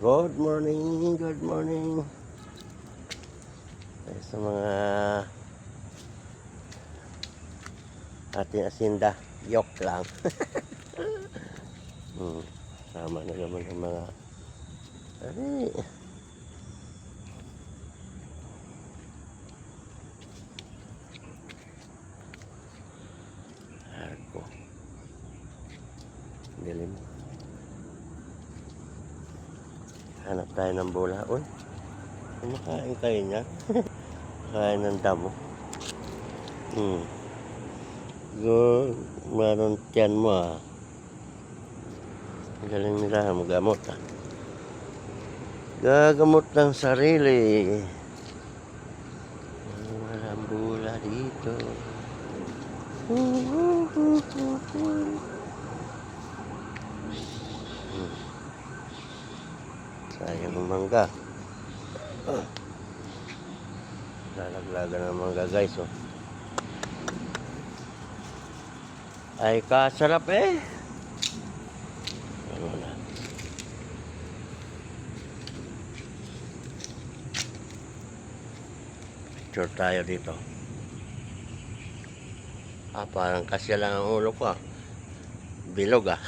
Good morning, good morning. Sa mga ating asinda, yok lang. Sama na naman ang mga ari. Ako. Dilim. Hanap tayo ng bola. Uy, kumakain kayo niya. Kain ng damo. Meron tiyan mo ah. Galing nila magamot ah. Gagamot ng sarili. Walang bola dito. Sayang ng mangga. Lalaglagan ng mangga guys oh. Ay kasarap eh. Ano na. Picture tayo dito. Parang kasya lang ang ulo ko ah. Bilog ah.